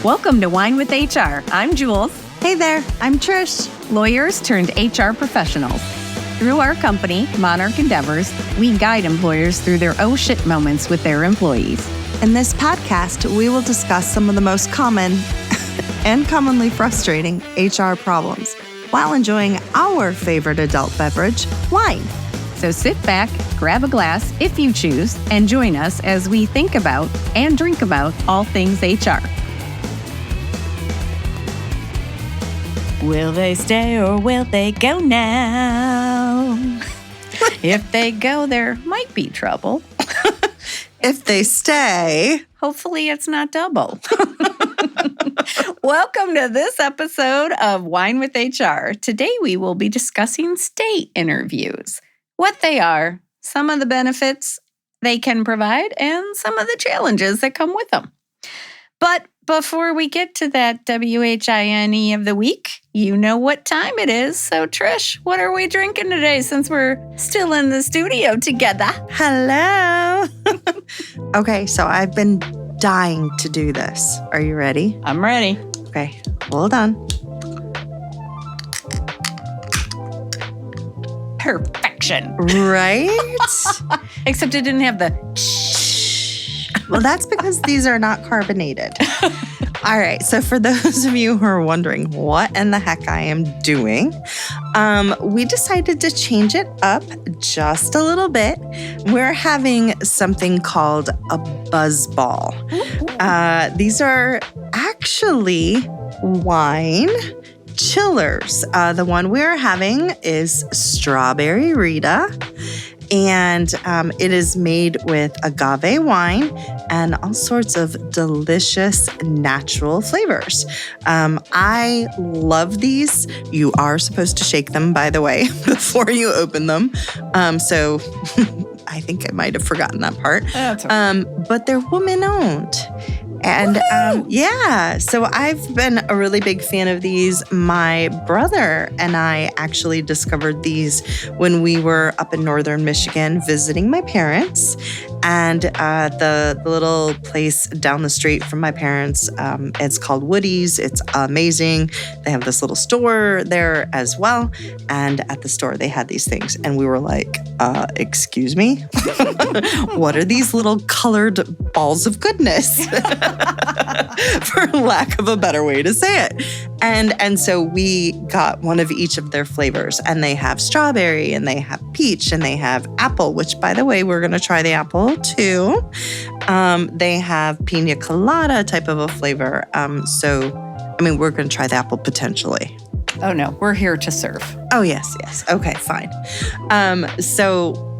Welcome to Wine with HR. I'm Jules. Hey there, I'm Trish. Lawyers turned HR professionals. Through our company, Monarch Endeavors, we guide employers through their oh shit moments with their employees. In this podcast, we will discuss some of the most common and commonly frustrating HR problems while enjoying our favorite adult beverage, wine. So sit back, grab a glass if you choose, and join us as we think about and drink about all things HR. Will they stay or will they go now? If they go, there might be trouble. If they stay, hopefully it's not double. Welcome to this episode of Wine with HR. Today we will be discussing state interviews, what they are, some of the benefits they can provide, and some of the challenges that come with them. But before we get to that WHINE of the week, you know what time it is. So Trish, what are we drinking today since we're still in the studio together? Hello. Okay, so I've been dying to do this. Are you ready? I'm ready. Okay, hold on. Perfection. Right? Except it didn't have the Well, that's because these are not carbonated. All right. So for those of you who are wondering what in the heck I am doing, we decided to change it up just a little bit. We're having something called a buzz ball. These are actually wine chillers. The one we're having is Strawberry Rita. And it is made with agave wine and all sorts of delicious natural flavors. I love these. You are supposed to shake them, by the way, before you open them. So I think I might have forgotten that part. That's okay. But they're woman-owned. And so I've been a really big fan of these. My brother and I actually discovered these when we were up in northern Michigan visiting my parents. And the little place down the street from my parents, it's called Woody's. It's amazing. They have this little store there as well. And at the store, they had these things. And we were like, excuse me? What are these little colored balls of goodness? For lack of a better way to say it. And so we got one of each of their flavors. And they have strawberry, and they have peach, and they have apple, which, by the way, we're going to try the apple too. They have pina colada type of a flavor. We're going to try the apple potentially. Oh, no, we're here to serve. Oh, yes. Okay, fine. So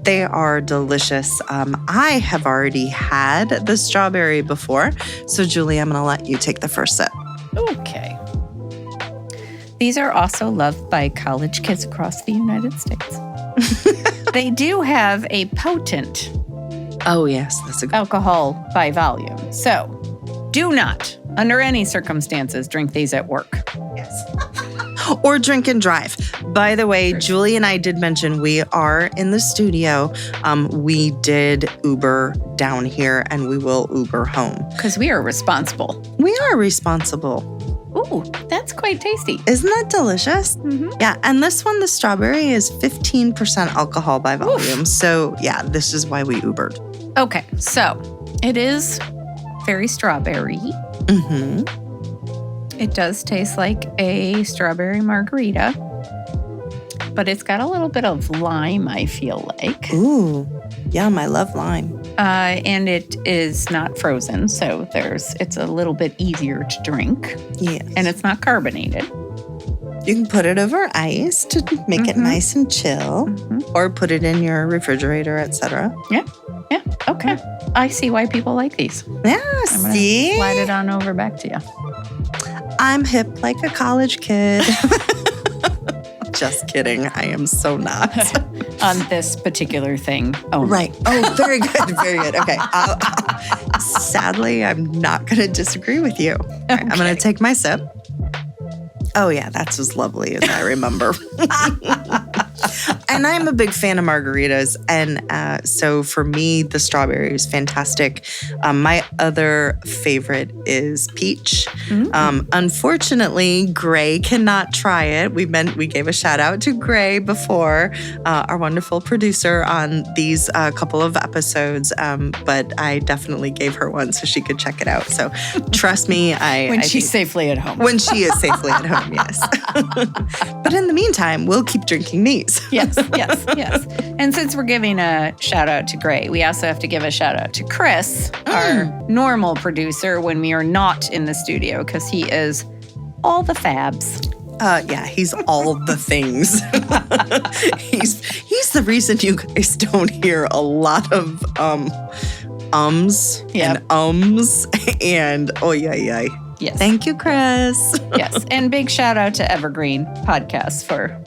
they are delicious. I have already had the strawberry before. So, Julie, I'm going to let you take the first sip. Okay. These are also loved by college kids across the United States. They do have a potent that's a good alcohol by volume. So do not, under any circumstances, drink these at work. Yes. Or drink and drive. By the way, Julie and I did mention we are in the studio. We did Uber down here, and we will Uber home. Because we are responsible. We are responsible. Ooh, that's quite tasty. Isn't that delicious? Mm-hmm. Yeah, and this one, the strawberry, is 15% alcohol by volume. Oof. So yeah, this is why we Ubered. Okay, so it is very strawberry. Mm-hmm. It does taste like a strawberry margarita, but it's got a little bit of lime, I feel like. Ooh, yum, I love lime. And it is not frozen, so it's a little bit easier to drink. Yes. And it's not carbonated. You can put it over ice to make it nice and chill, or put it in your refrigerator, etc. Yeah, okay. I see why people like these. Yeah, I'm gonna see? slide it on over back to you. I'm hip like a college kid. Just kidding. I am so not. On this particular thing. Oh, right. Oh, very good. Very good. Okay. Sadly, I'm not going to disagree with you. Okay. Right, I'm going to take my sip. Oh, yeah. That's as lovely as I remember. And I'm a big fan of margaritas. And so for me, the strawberry is fantastic. My other favorite is peach. Unfortunately, Gray cannot try it. We gave a shout out to Gray before, our wonderful producer on these couple of episodes. But I definitely gave her one so she could check it out. So trust me, when she's safely at home. When she is safely at home, yes. But in the meantime, we'll keep drinking these. Yes. And since we're giving a shout out to Gray, we also have to give a shout out to Chris, our normal producer, when we are not in the studio, because he is all the fabs. Yeah, he's all the things. He's the reason you guys don't hear a lot of and oh yeah. Yes. Thank you, Chris. Yes, and big shout out to Evergreen Podcasts for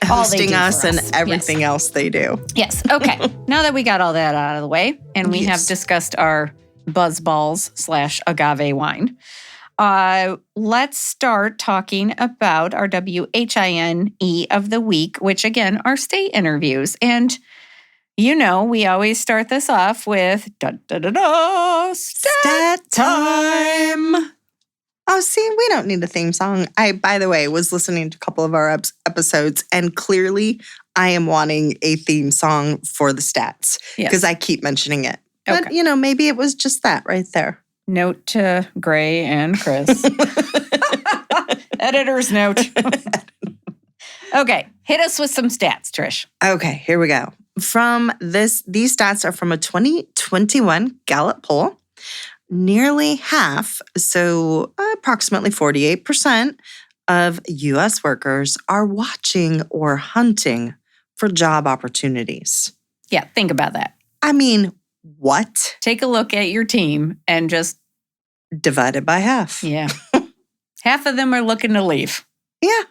hosting us and everything else they do. Yes. Okay. Now that we got all that out of the way, and we have discussed our buzzballs / agave wine, let's start talking about our WHINE of the week, which again are state interviews. And we always start this off with stat time. Oh, see, we don't need a theme song. I, by the way, was listening to a couple of our episodes, and clearly I am wanting a theme song for the stats because I keep mentioning it. But, maybe it was just that right there. Note to Gray and Chris. Editor's note. Okay, hit us with some stats, Trish. Okay, here we go. These stats are from a 2021 Gallup poll. Nearly half, so approximately 48% of U.S. workers are watching or hunting for job opportunities. Yeah, think about that. I mean, what? Take a look at your team and just divide it by half. Yeah. Half of them are looking to leave. Yeah.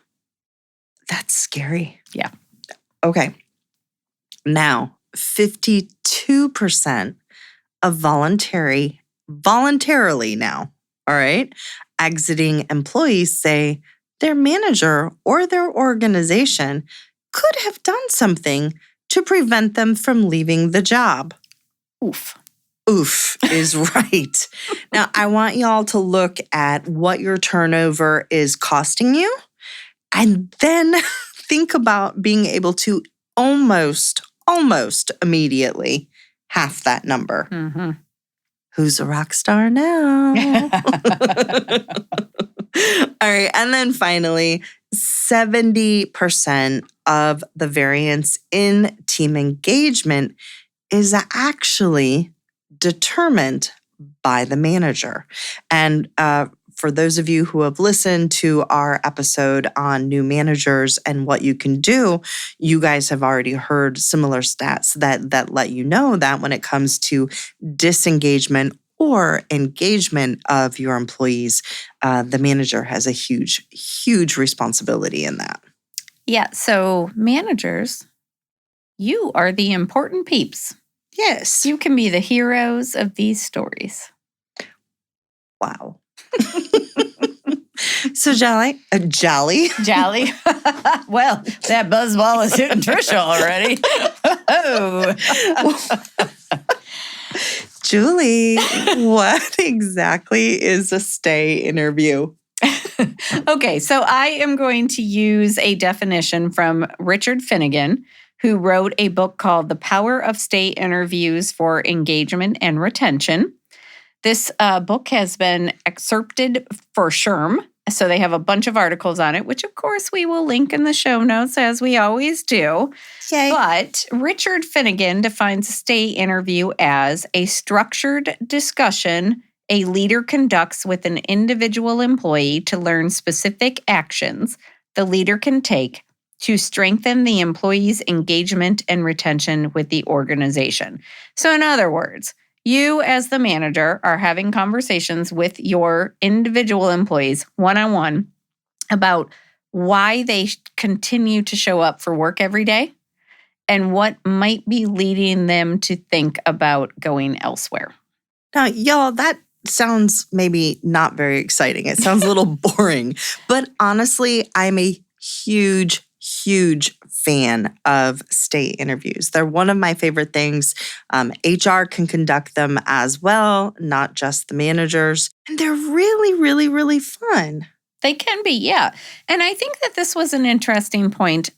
That's scary. Yeah. Okay. Now, 52% of voluntarily now, all right, exiting employees say their manager or their organization could have done something to prevent them from leaving the job. Oof is right. Now, I want y'all to look at what your turnover is costing you, and then think about being able to almost immediately half that number. Mm-hmm. Who's a rock star now? All right. And then finally, 70% of the variance in team engagement is actually determined by the manager. And for those of you who have listened to our episode on new managers and what you can do, you guys have already heard similar stats that let you know that when it comes to disengagement or engagement of your employees, the manager has a huge responsibility in that. Yeah, so managers, you are the important peeps. Yes. You can be the heroes of these stories. Wow. So jolly. Well, that buzzball is hitting Trisha already. Oh. Julie, what exactly is a stay interview? Okay, so I am going to use a definition from Richard Finnegan, who wrote a book called The Power of Stay Interviews for Engagement and Retention. This book has been excerpted for SHRM, so they have a bunch of articles on it, which of course we will link in the show notes as we always do. Yay. But Richard Finnegan defines a stay interview as a structured discussion a leader conducts with an individual employee to learn specific actions the leader can take to strengthen the employee's engagement and retention with the organization. So in other words, you as the manager are having conversations with your individual employees one-on-one about why they continue to show up for work every day and what might be leading them to think about going elsewhere. Now, y'all, that sounds maybe not very exciting. It sounds a little boring, but honestly, I'm a huge huge fan of state interviews. They're one of my favorite things. HR can conduct them as well, not just the managers. And they're really, really, really fun. They can be, yeah. And I think that this was an interesting point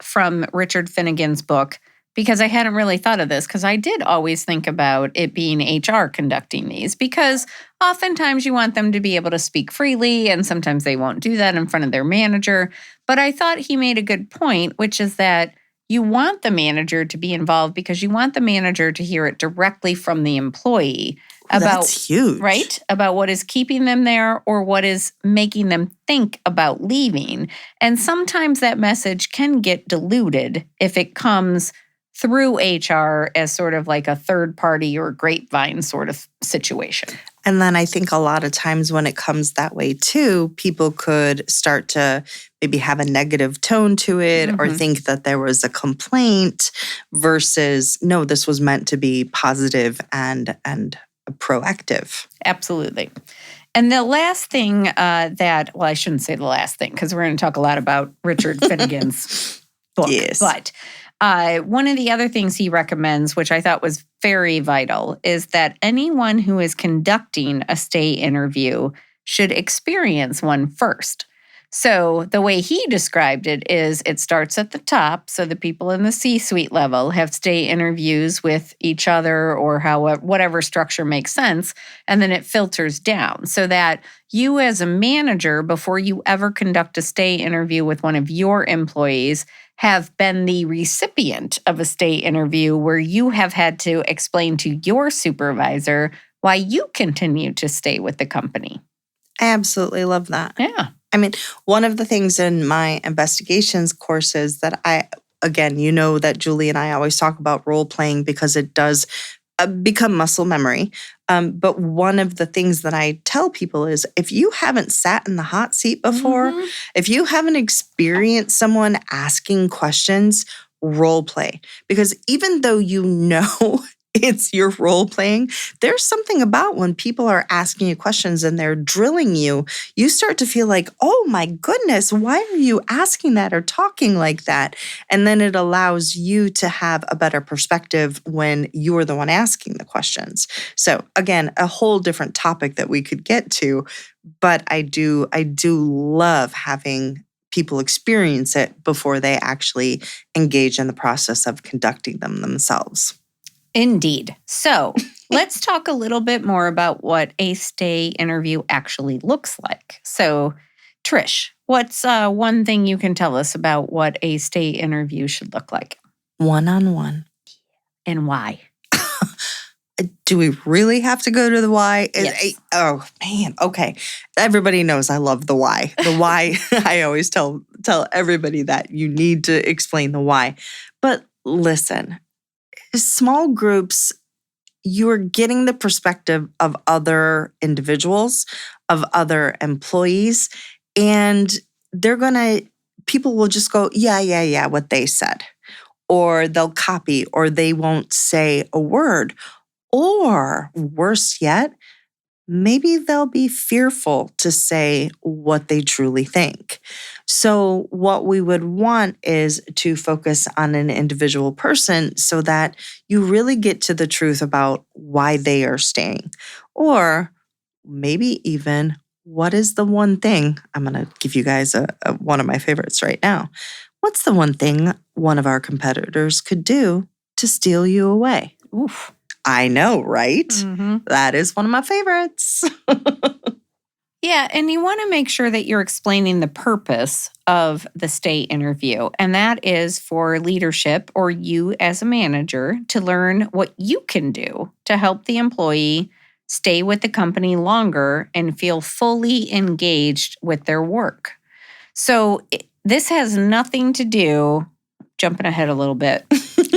from Richard Finnegan's book, because I hadn't really thought of this, because I did always think about it being HR conducting these, because oftentimes you want them to be able to speak freely, and sometimes they won't do that in front of their manager. But I thought he made a good point, which is that you want the manager to be involved because you want the manager to hear it directly from the employee about, That's huge. right? About what is keeping them there or what is making them think about leaving. And sometimes that message can get diluted if it comes through HR as sort of like a third party or grapevine sort of situation. And then I think a lot of times when it comes that way too, people could start to maybe have a negative tone to it or think that there was a complaint versus, no, this was meant to be positive and proactive. Absolutely. And the last thing I shouldn't say the last thing, because we're going to talk a lot about Richard Finnegan's book. Yes. But one of the other things he recommends, which I thought was very vital, is that anyone who is conducting a stay interview should experience one first. So the way he described it is it starts at the top. So the people in the C-suite level have stay interviews with each other or whatever structure makes sense. And then it filters down so that you as a manager, before you ever conduct a stay interview with one of your employees, have been the recipient of a stay interview where you have had to explain to your supervisor why you continue to stay with the company. I absolutely love that. Yeah. I mean, one of the things in my investigations courses that again, you know that Julie and I always talk about role playing because it does become muscle memory. But one of the things that I tell people is if you haven't sat in the hot seat before, if you haven't experienced someone asking questions, role play. Because even though you know it's your role playing, there's something about when people are asking you questions and they're drilling you, you start to feel like, oh my goodness, why are you asking that or talking like that? And then it allows you to have a better perspective when you're the one asking the questions. So again, a whole different topic that we could get to, but I do love having people experience it before they actually engage in the process of conducting them themselves. Indeed. So let's talk a little bit more about what a stay interview actually looks like. So, Trish, what's one thing you can tell us about what a stay interview should look like? One-on-one. And why? Do we really have to go to the why? Yes. Oh, man. Okay. Everybody knows I love the why. The why, I always tell everybody that you need to explain the why. But listen, small groups, you're getting the perspective of other individuals, of other employees, and people will just go, yeah, what they said. Or they'll copy, or they won't say a word. Or worse yet, maybe they'll be fearful to say what they truly think. So what we would want is to focus on an individual person so that you really get to the truth about why they are staying. Or maybe even what is the one thing, I'm going to give you guys one of my favorites right now. What's the one thing one of our competitors could do to steal you away? Oof. I know, right? That is one of my favorites. Yeah, and you want to make sure that you're explaining the purpose of the stay interview, and that is for leadership or you as a manager to learn what you can do to help the employee stay with the company longer and feel fully engaged with their work. So this has nothing to do, jumping ahead a little bit,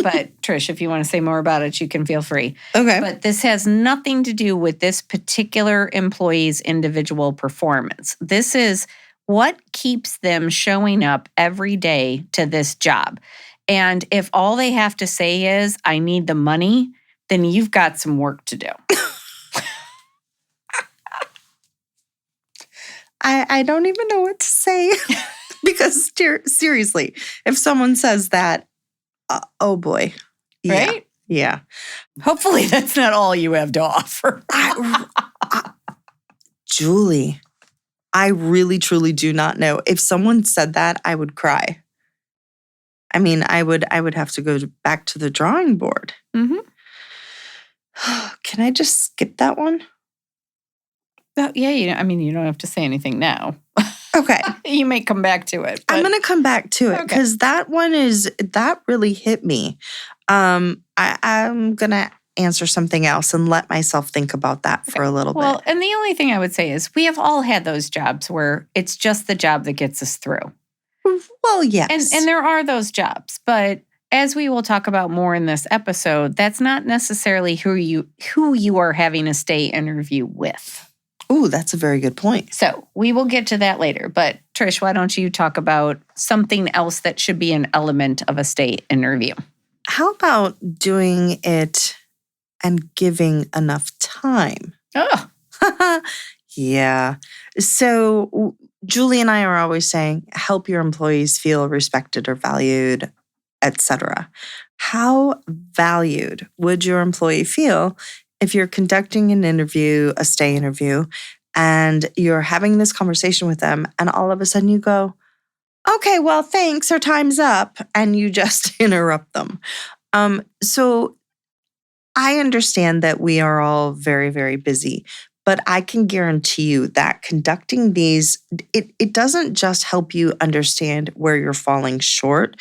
but Trish, if you want to say more about it, you can feel free. Okay. But this has nothing to do with this particular employee's individual performance. This is what keeps them showing up every day to this job. And if all they have to say is, I need the money, then you've got some work to do. I don't even know what to say. Because seriously, if someone says that, oh boy. Yeah. Right? Yeah. Hopefully that's not all you have to offer. Julie, I really, truly do not know. If someone said that, I would cry. I mean, I would have to go back to the drawing board. Mm-hmm. Can I just skip that one? Oh, yeah, you don't have to say anything now. Okay. You may come back to it. I'm going to come back to it because that really hit me. I'm going to answer something else and let myself think about that for a little bit. Well, and the only thing I would say is we have all had those jobs where it's just the job that gets us through. Well, yes. And there are those jobs, but as we will talk about more in this episode, that's not necessarily who you are having a state interview with. Ooh, that's a very good point. So we will get to that later. But Trish, why don't you talk about something else that should be an element of a state interview? How about doing it and giving enough time? Oh. Yeah. So Julie and I are always saying, help your employees feel respected or valued, etc. How valued would your employee feel if you're conducting an interview, a stay interview, and you're having this conversation with them, and all of a sudden you go, okay, well, thanks, our time's up, and you just interrupt them. So I understand that we are all very, very busy, but I can guarantee you that conducting these, it doesn't just help you understand where you're falling short.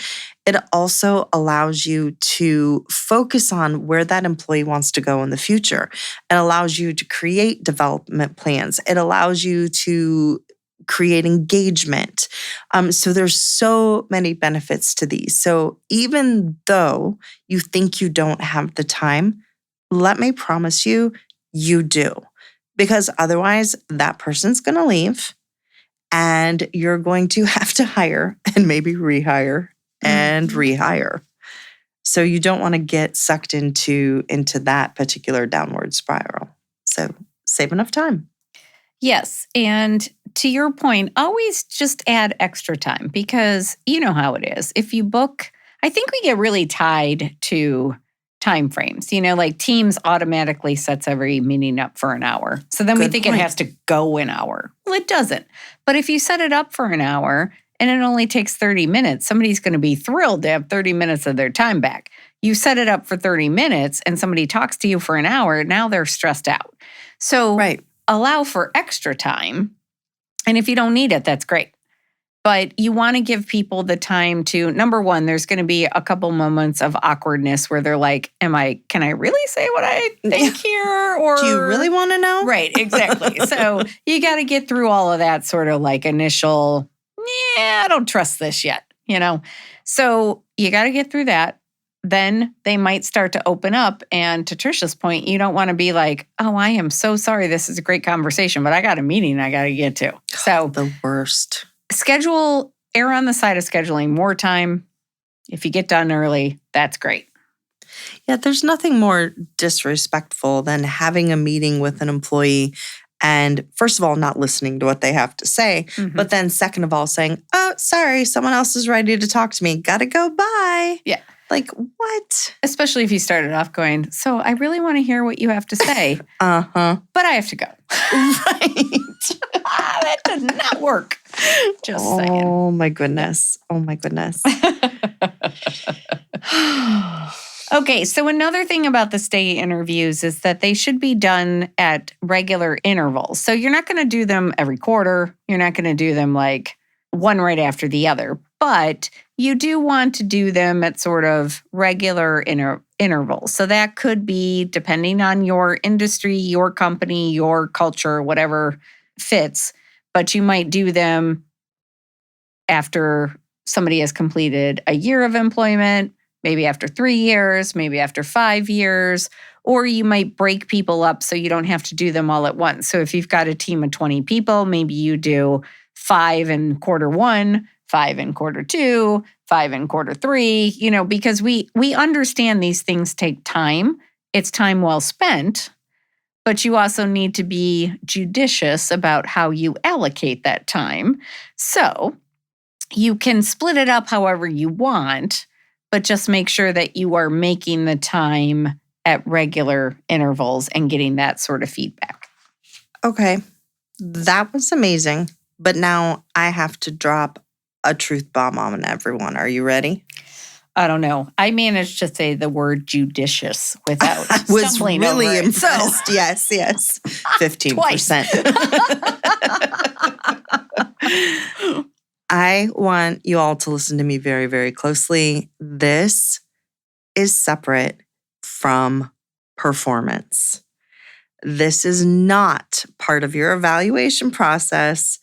It also allows you to focus on where that employee wants to go in the future. It allows you to create development plans. It allows you to create engagement. So there's so many benefits to these. So even though you think you don't have the time, let me promise you, you do. Because otherwise, that person's going to leave and you're going to have to hire and maybe rehire and rehire. So you don't want to get sucked into that particular downward spiral. So save enough time. Yes. And to your point, always just add extra time because you know how it is. If you book, I think we get really tied to time frames. Like Teams automatically sets every meeting up for an hour. So then we think it has to go an hour. Well, it doesn't. But if you set it up for an hour and it only takes 30 minutes, somebody's going to be thrilled to have 30 minutes of their time back. You set it up for 30 minutes and somebody talks to you for an hour, now they're stressed out. So allow for extra time. And if you don't need it, that's great. But you want to give people the time to, number one, there's going to be a couple moments of awkwardness where they're like, can I really say what I think here? Or do you really want to know? Right, exactly. So you got to get through all of that sort of like initial, I don't trust this yet, So you got to get through that. Then they might start to open up. And to Trisha's point, you don't want to be like, oh, I am so sorry. This is a great conversation, but I got a meeting I got to get to. So the worst. Err on the side of scheduling more time. If you get done early, that's great. Yeah, there's nothing more disrespectful than having a meeting with an employee and first of all, not listening to what they have to say, but then second of all saying, oh, sorry, someone else is ready to talk to me. Gotta go, bye. Yeah. Like, what? Especially if you started off going, so I really want to hear what you have to say. But I have to go. Right. That did not work. Just saying. Oh, my goodness. Okay, so another thing about the stay interviews is that they should be done at regular intervals. So you're not going to do them every quarter. You're not going to do them like one right after the other. But you do want to do them at sort of regular intervals. So that could be depending on your industry, your company, your culture, whatever fits. But you might do them after somebody has completed a year of employment, maybe after 3 years, maybe after 5 years, or you might break people up so you don't have to do them all at once. So if you've got a team of 20 people, maybe you do 5 in quarter 1, 5 in quarter 2, 5 in quarter 3, because we understand these things take time. It's time well spent, but you also need to be judicious about how you allocate that time. So you can split it up however you want, but just make sure that you are making the time at regular intervals and getting that sort of feedback. Okay, that was amazing. But now I have to drop a truth bomb on everyone. Are you ready? I don't know. I managed to say the word judicious without I was stumbling really over it. impressed. So, yes. 15%. I want you all to listen to me very, very closely. This is separate from performance. This is not part of your evaluation process.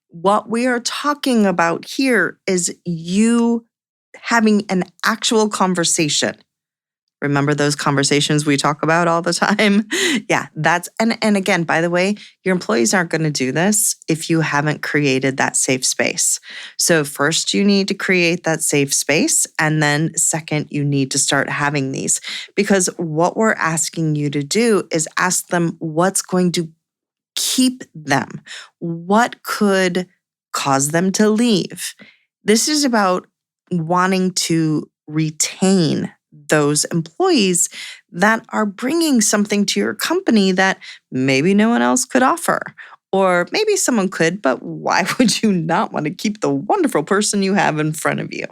What we are talking about here is you having an actual conversation. Remember those conversations we talk about all the time? Yeah, and again, by the way, your employees aren't going to do this if you haven't created that safe space. So first you need to create that safe space. And then second, you need to start having these, because what we're asking you to do is ask them what's going to keep them. What could cause them to leave? This is about wanting to retain those employees that are bringing something to your company that maybe no one else could offer. Or maybe someone could, but why would you not want to keep the wonderful person you have in front of you?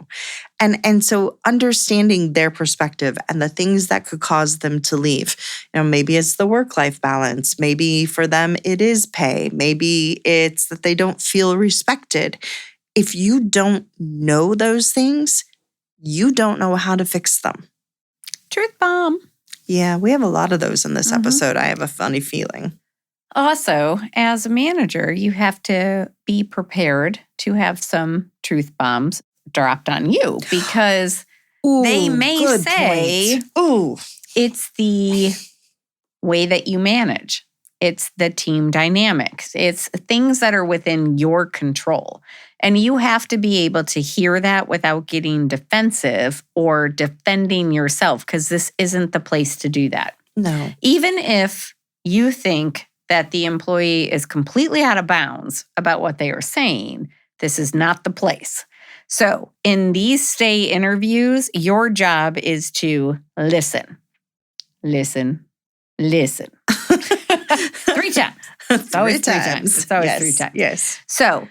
And so understanding their perspective and the things that could cause them to leave. Maybe it's the work-life balance. Maybe for them it is pay. Maybe it's that they don't feel respected. If you don't know those things, you don't know how to fix them. Truth bomb. Yeah, we have a lot of those in this episode. I have a funny feeling. Also, as a manager, you have to be prepared to have some truth bombs dropped on you, because they may say it's the way that you manage. It's the team dynamics. It's things that are within your control. And you have to be able to hear that without getting defensive or defending yourself, because this isn't the place to do that. No. Even if you think that the employee is completely out of bounds about what they are saying, this is not the place. So in these stay interviews, your job is to listen. Listen. Listen. 3 times. It's always 3 times. It's always 3 times. Yes. So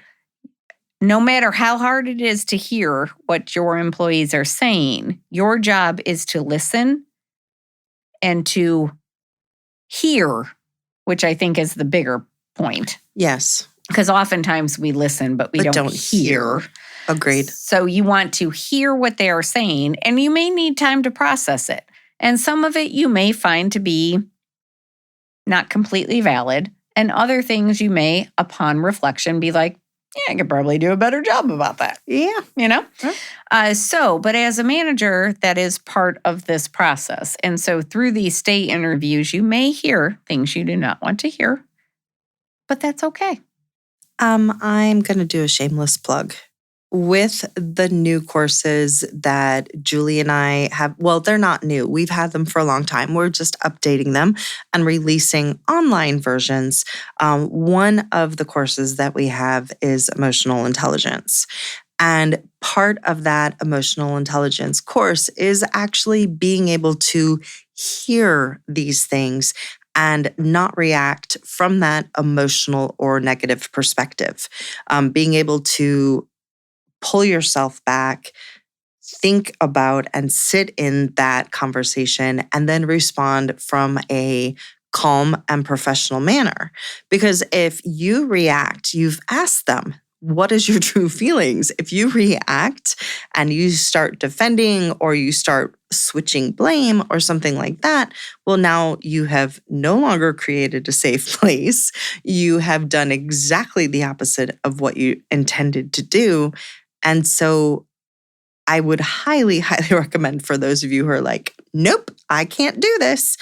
no matter how hard it is to hear what your employees are saying, your job is to listen and to hear, which I think is the bigger point. Yes. Because oftentimes we listen, but we don't hear. Agreed. So you want to hear what they are saying, and you may need time to process it. And some of it you may find to be not completely valid, and other things you may, upon reflection, be like, yeah, I could probably do a better job about that. Yeah. But as a manager, that is part of this process. And so through these stay interviews, you may hear things you do not want to hear, but that's okay. I'm going to do a shameless plug. With the new courses that Julie and I have, well, they're not new. We've had them for a long time. We're just updating them and releasing online versions. One of the courses that we have is emotional intelligence. And part of that emotional intelligence course is actually being able to hear these things and not react from that emotional or negative perspective. Being able to pull yourself back, think about and sit in that conversation, and then respond from a calm and professional manner. Because if you react, you've asked them, what is your true feelings? If you react and you start defending or you start switching blame or something like that, well, now you have no longer created a safe place. You have done exactly the opposite of what you intended to do. And so I would highly, highly recommend for those of you who are like, nope, I can't do this.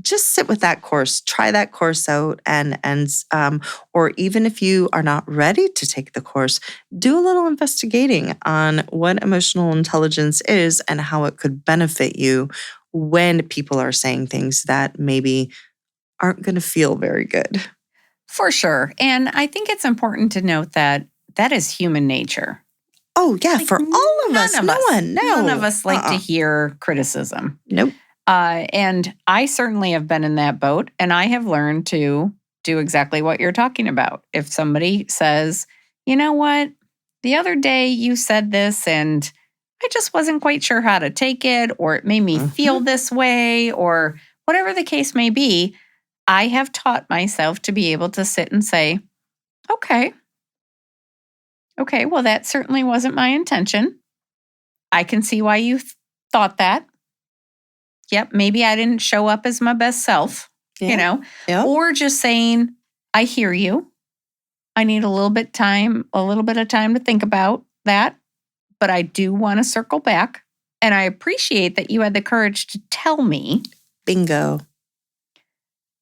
Just sit with that course, try that course out, or even if you are not ready to take the course, do a little investigating on what emotional intelligence is and how it could benefit you when people are saying things that maybe aren't going to feel very good. For sure. And I think it's important to note that that is human nature. Oh, yeah, for all of us. None of us like to hear criticism. Nope. And I certainly have been in that boat, and I have learned to do exactly what you're talking about. If somebody says, you know what, the other day you said this and I just wasn't quite sure how to take it, or it made me feel this way, or whatever the case may be, I have taught myself to be able to sit and say, okay, well, that certainly wasn't my intention. I can see why you thought that. Yep, maybe I didn't show up as my best self, Yep. or just saying, I hear you. I need a little bit of time to think about that, but I do want to circle back. And I appreciate that you had the courage to tell me. Bingo.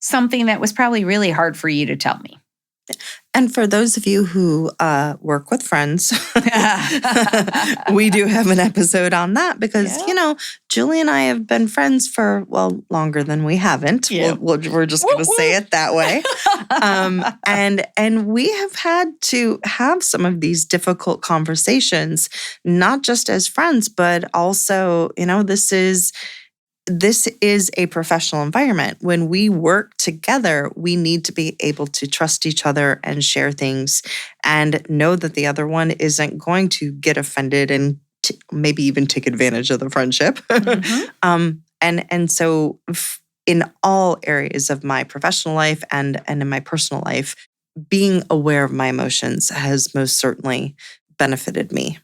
Something that was probably really hard for you to tell me. And for those of you who work with friends, we do have an episode on that because, Julie and I have been friends for, longer than we haven't. Yeah. We're just going to say it that way. And we have had to have some of these difficult conversations, not just as friends, but also, this is a professional environment. When we work together, we need to be able to trust each other and share things and know that the other one isn't going to get offended and maybe even take advantage of the friendship. And so in all areas of my professional life and in my personal life, being aware of my emotions has most certainly benefited me.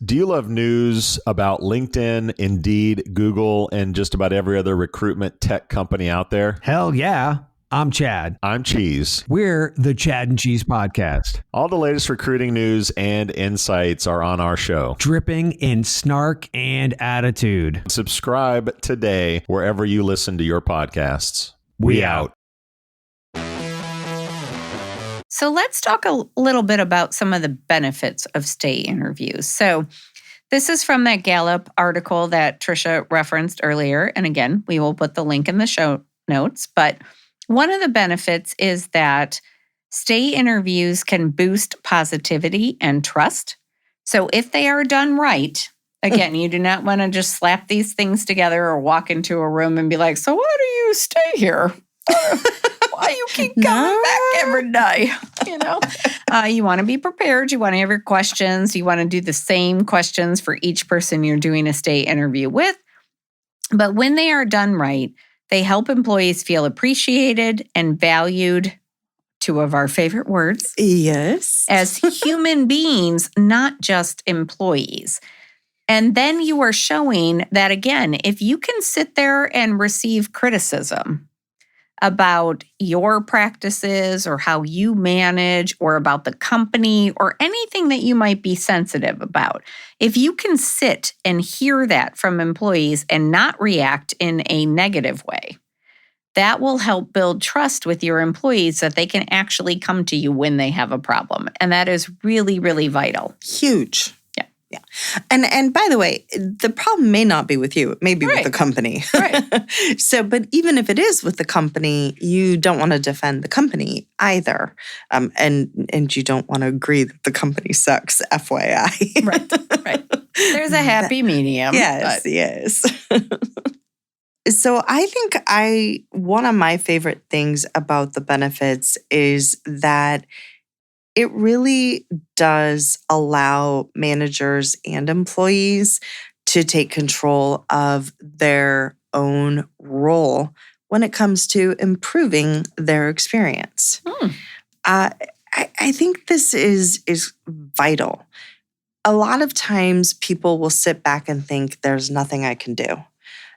Do you love news about LinkedIn, Indeed, Google, and just about every other recruitment tech company out there? Hell yeah. I'm Chad. I'm Cheese. We're the Chad and Cheese Podcast. All the latest recruiting news and insights are on our show. Dripping in snark and attitude. Subscribe today wherever you listen to your podcasts. We out. So let's talk a little bit about some of the benefits of stay interviews. So this is from that Gallup article that Trisha referenced earlier. And again, we will put the link in the show notes. But one of the benefits is that stay interviews can boost positivity and trust. So if they are done right, again, you do not want to just slap these things together or walk into a room and be like, so why do you stay here? Why you keep coming back every day? You want to be prepared. You want to have your questions. You want to do the same questions for each person you're doing a stay interview with. But when they are done right, they help employees feel appreciated and valued, two of our favorite words. Yes. As human beings, not just employees. And then you are showing that, again, if you can sit there and receive criticism about your practices or how you manage or about the company or anything that you might be sensitive about, if you can sit and hear that from employees and not react in a negative way, that will help build trust with your employees that they can actually come to you when they have a problem. And that is really, really vital. Huge. Yeah. And by the way, the problem may not be with you. It may be with the company. Right. But even if it is with the company, you don't want to defend the company either. And you don't want to agree that the company sucks, FYI. Right. There's a happy medium. Yes. So I think one of my favorite things about the benefits is that it really does allow managers and employees to take control of their own role when it comes to improving their experience. I think this is vital. A lot of times people will sit back and think there's nothing I can do.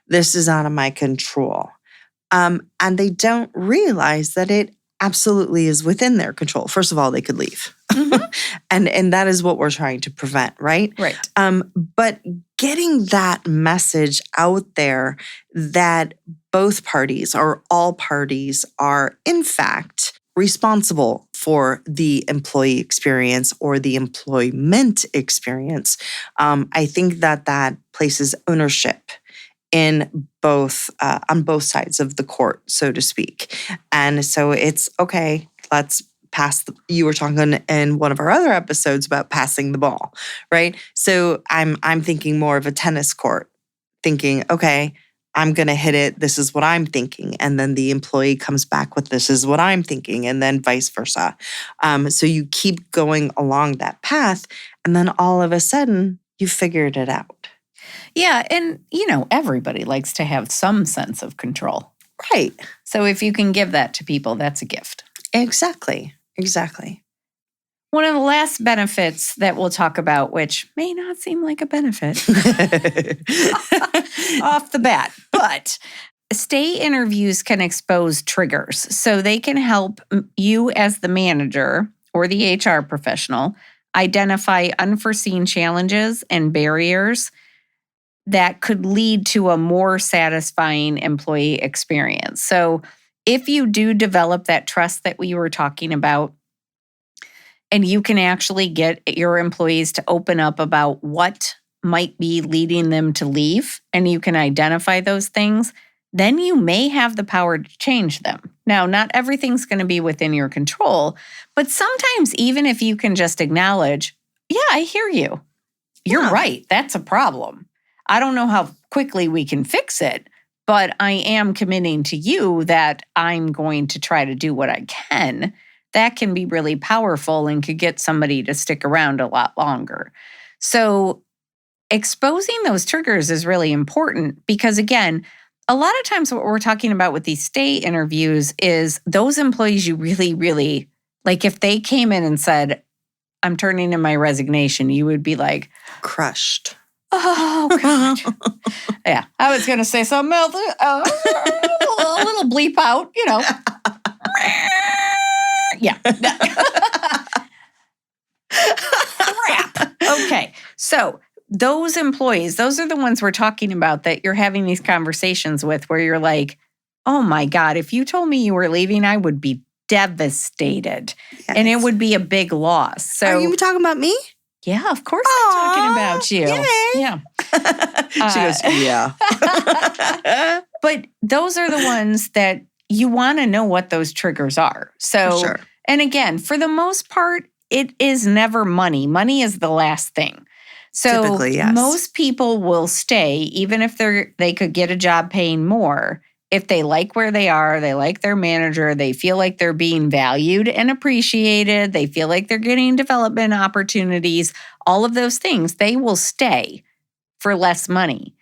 This is out of my control. And they don't realize that it absolutely is within their control. First of all, they could leave. And that is what we're trying to prevent, right? Right. But getting that message out there that both parties or all parties are, in fact, responsible for the employee experience or the employment experience, I think that places ownership in both on both sides of the court, so to speak. And so it's okay, let's you were talking in one of our other episodes about passing the ball, right? So I'm thinking more of a tennis court, thinking, okay, I'm going to hit it. This is what I'm thinking. And then the employee comes back with, this is what I'm thinking. And then vice versa. So you keep going along that path. And then all of a sudden, you figured it out. Yeah. And, everybody likes to have some sense of control. Right. So if you can give that to people, that's a gift. Exactly. One of the last benefits that we'll talk about, which may not seem like a benefit off the bat, but stay interviews can expose triggers. So they can help you as the manager or the HR professional identify unforeseen challenges and barriers that could lead to a more satisfying employee experience. So if you do develop that trust that we were talking about, and you can actually get your employees to open up about what might be leading them to leave, and you can identify those things, then you may have the power to change them. Now, not everything's going to be within your control, but sometimes even if you can just acknowledge, yeah, I hear you. You're right. That's a problem. I don't know how quickly we can fix it, but I am committing to you that I'm going to try to do what I can. That can be really powerful and could get somebody to stick around a lot longer. So exposing those triggers is really important because, again, a lot of times what we're talking about with these stay interviews is those employees you really, really, like if they came in and said, I'm turning in my resignation, you would be like, crushed. Oh, God. Yeah, I was going to say something else. A little bleep out, Yeah. Crap. Okay. So those employees, those are the ones we're talking about that you're having these conversations with where you're like, oh my God, if you told me you were leaving, I would be devastated. Yes. And it would be a big loss. So are you talking about me? Yeah, of course I'm talking about you. Yay. Yeah. She goes, yeah. But those are the ones that you want to know what those triggers are. So, Sure. And again, for the most part, it is never money. Money is the last thing. So Typically, yes. Most people will stay, even if they could get a job paying more. If they like where they are, they like their manager, they feel like they're being valued and appreciated, they feel like they're getting development opportunities, all of those things, they will stay for less money.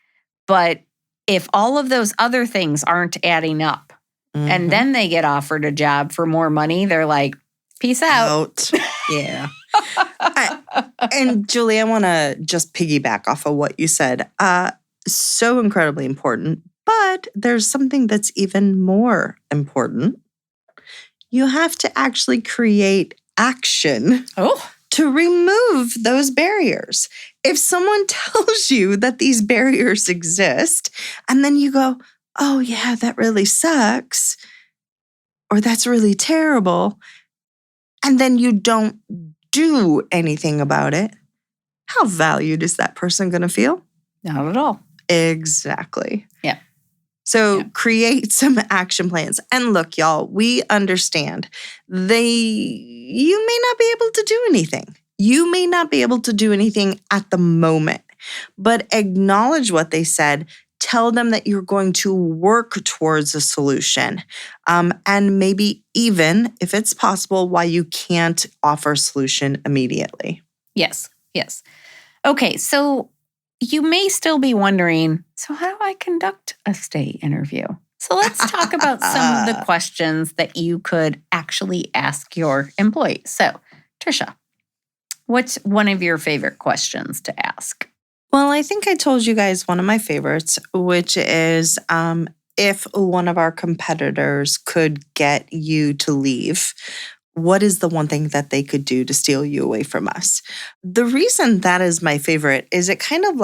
But if all of those other things aren't adding up, and then they get offered a job for more money, they're like, peace out. Yeah. And Julie, I want to just piggyback off of what you said. So incredibly important. But there's something that's even more important. You have to actually create action to remove those barriers. If someone tells you that these barriers exist, and then you go, oh yeah, that really sucks, or that's really terrible, and then you don't do anything about it, how valued is that person going to feel? Not at all. Exactly. Yeah. So create some action plans. And look, y'all, we understand you may not be able to do anything. You may not be able to do anything at the moment, but acknowledge what they said. Tell them that you're going to work towards a solution. And maybe even, if it's possible, why you can't offer a solution immediately. Yes. Okay, so you may still be wondering, so how do I conduct a stay interview? So let's talk about some of the questions that you could actually ask your employees. So, Trisha, what's one of your favorite questions to ask? Well, I think I told you guys one of my favorites, which is if one of our competitors could get you to leave, what is the one thing that they could do to steal you away from us? The reason that is my favorite is it kind of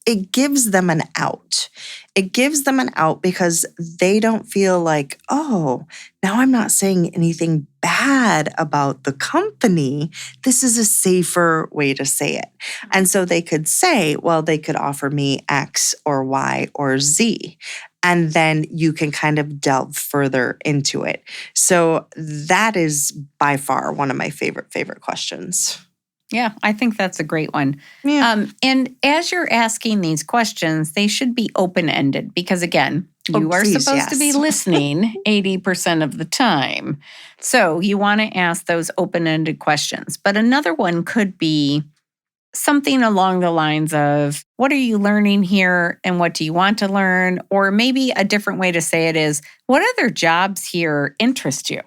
it gives them an out. It gives them an out because they don't feel like, oh, now I'm not saying anything bad about the company. This is a safer way to say it. And so they could say, well, they could offer me X or Y or Z. And then you can kind of delve further into it. So that is by far one of my favorite questions. Yeah, I think that's a great one. Yeah. And as you're asking these questions, they should be open-ended because, again, you are please, supposed to be yes. listening 80% of the time. So you want to ask those open-ended questions. But another one could be something along the lines of, what are you learning here and what do you want to learn? Or maybe a different way to say it is, what other jobs here interest you?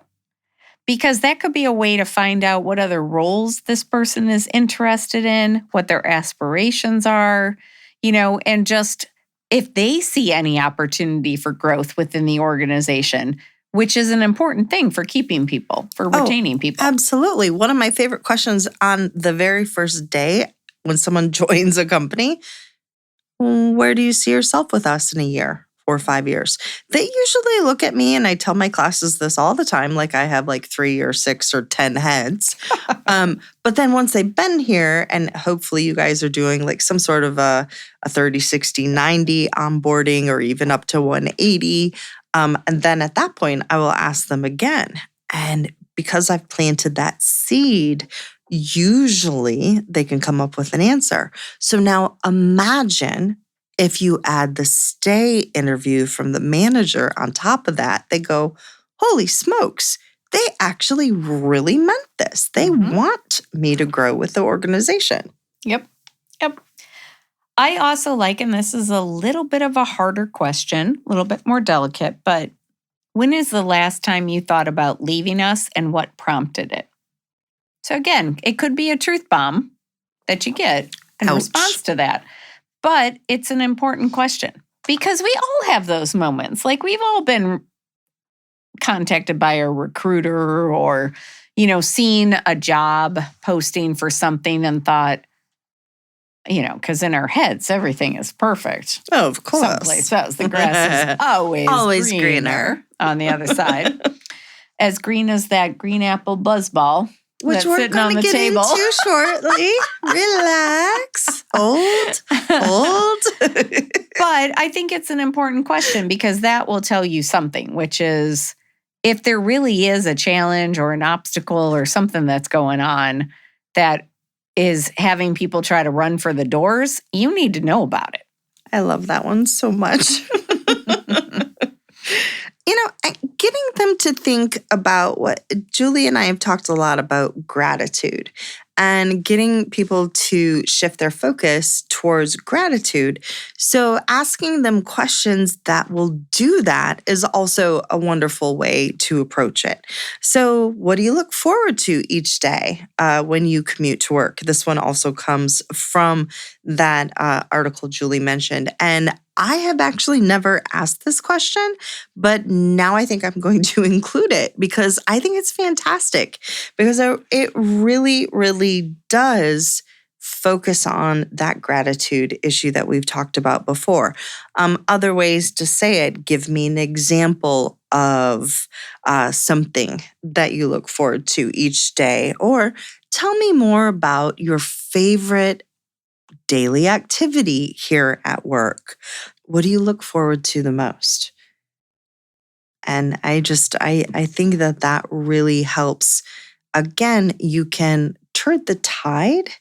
Because that could be a way to find out what other roles this person is interested in, what their aspirations are, and just if they see any opportunity for growth within the organization, which is an important thing for keeping people, for retaining people. Absolutely. One of my favorite questions on the very first day when someone joins a company, where do you see yourself with us in a year or 5 years? They usually look at me, and I tell my classes this all the time, like I have like 3 or 6 or 10 heads. But then once they've been here, and hopefully you guys are doing like some sort of a 30, 60, 90 onboarding or even up to 180. And then at that point, I will ask them again. And because I've planted that seed, usually they can come up with an answer. So now imagine if you add the stay interview from the manager on top of that, they go, holy smokes, they actually really meant this. They want me to grow with the organization. Yep. I also like, and this is a little bit of a harder question, a little bit more delicate, but when is the last time you thought about leaving us and what prompted it? So again, it could be a truth bomb that you get in response to that. But it's an important question because we all have those moments. Like we've all been contacted by a recruiter or, seen a job posting for something and thought, because in our heads, everything is perfect. Oh, of course. Someplace else, the grass is always greener on the other side. As green as that green apple buzzball. Which we're going to get into shortly. Relax. Hold. But I think it's an important question because that will tell you something, which is if there really is a challenge or an obstacle or something that's going on that is having people try to run for the doors, you need to know about it. I love that one so much. Getting them to think about what Julie and I have talked a lot about gratitude and getting people to shift their focus towards gratitude. So asking them questions that will do that is also a wonderful way to approach it. So what do you look forward to each day when you commute to work? This one also comes from that article Julie mentioned. And I have actually never asked this question, but now I think I'm going to include it because I think it's fantastic because it really, really does focus on that gratitude issue that we've talked about before. Other ways to say it, give me an example of something that you look forward to each day, or tell me more about your favorite daily activity here at work. What do you look forward to the most? And I think that really helps. Again, you can turn the tide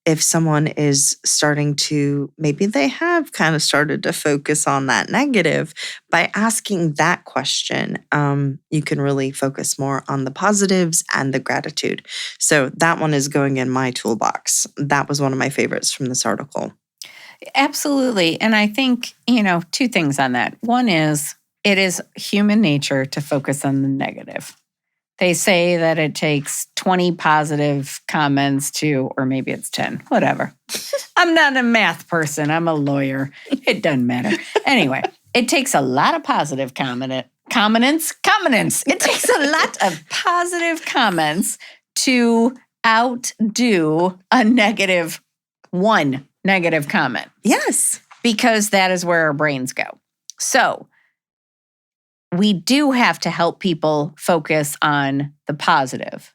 if someone is starting to, maybe they have kind of started to focus on that negative. By asking that question, you can really focus more on the positives and the gratitude. So that one is going in my toolbox. That was one of my favorites from this article. Absolutely. And I think, two things on that. One is, it is human nature to focus on the negative. They say that it takes 20 positive comments or maybe it's 10, whatever. I'm not a math person. I'm a lawyer. It doesn't matter. Anyway, it takes a lot of positive comments. It takes a lot of positive comments to outdo one negative comment. Yes. Because that is where our brains go. So we do have to help people focus on the positive.